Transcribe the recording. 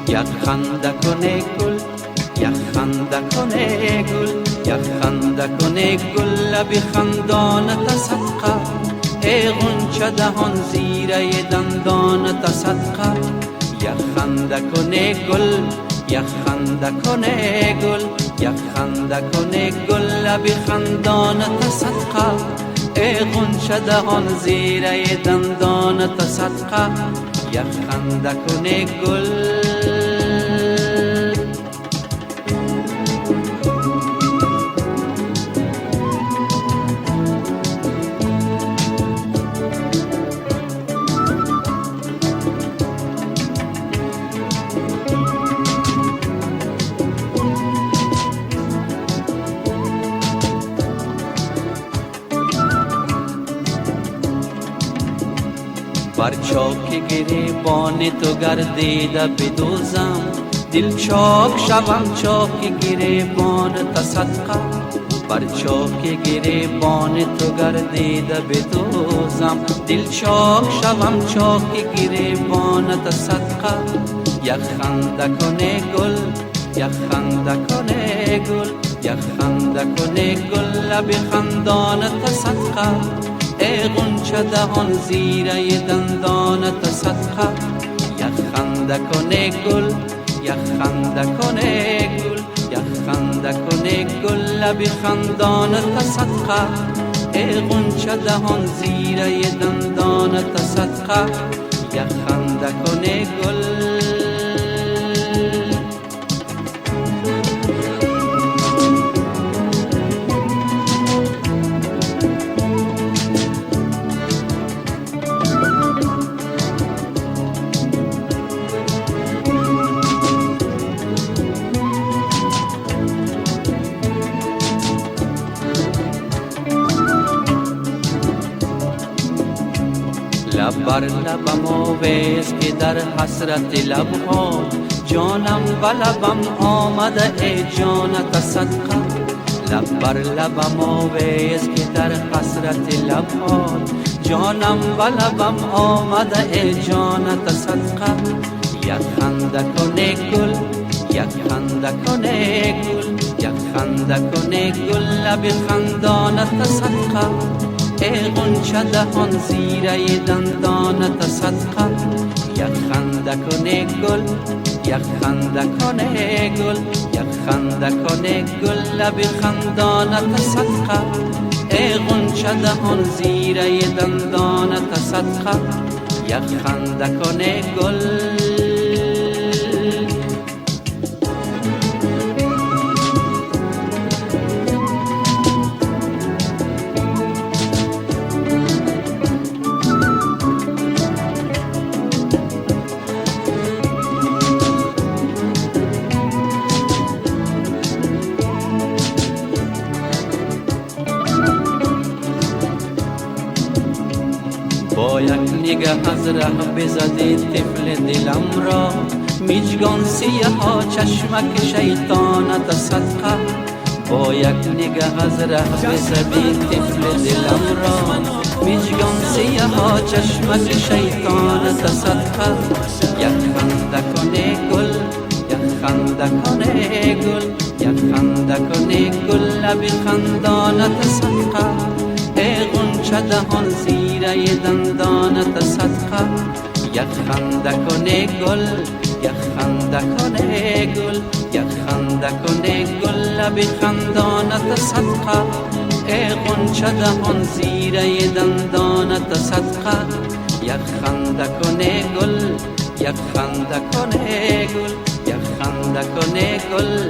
یک خنده کنه گل، یک خنده کنه گل، یک خنده کنه گل، لب خندانت صدقه، ای غنچه دهان زیره دندانت صدقه. یک خنده کنه گل، یک خنده کنه گل، یک خنده کنه گل، لب خندانت صدقه، ای غنچه دهان زیره دندانت صدقه. یک خنده کنه گل. بر چاک گریبان تو گردیده بدوزم، دل چاک شوم چاک گریبان تا صدقه. بر چاک گریبان تو گردیده بدوزم، دل چاک شوم چاک گریبان تا صدقه. یک خنده کنه گل، یک خنده کنه گل، یک خنده کنه گل، لب خندانت صدقه، ای غنچه دهان زیره دندانت صدقه. یک خنده کنه گل، یک خنده کنه گل، یک خنده کنه گل، لب خندانت صدقه، ای غنچه دهان زیره دندانت صدقه. یک خنده کنه گل. لب بر لبم آویز که در حسرت لبها، جانم و لبم آمده ای جانت صدقه. لب بر لبم آویز که در حسرت لبها، جانم و لبم آمده ای جانت صدقه. یک خنده کنه گل، یک خنده کنه گل، یک خنده کنه گل، لب خندانت صدقه، ای غنچه دهان زیره دندانت صدقه. یک خنده کنه گل، یک خنده کنه گل، یک خنده کنه گل، لب خندانت صدقه، ای غنچه دهان زیره دندانت صدقه. یک خنده کنه گل. با یک نگاه از ره بزدی طفل دلم را، میجگان سیه ها چشمک شیطانت صدقه. با یک نگاه از ره بزدی طفل دلم را، میجگان سیه ها چشمک شیطانت صدقه. یک خنده کنه گل، یک خنده کنه گل، یک خنده کنه گل، لب خندانت صدقه، ای غنچه دهان زیره دندانت صدقه. یک خنده کنه گل، یک خنده کنه گل، یک خنده کنه گل، لب خندانت صدقه، ای غنچه دهان زیره دندانت صدقه. یک خنده کنه گل، یک خنده کنه گل، یک خنده کنه گل.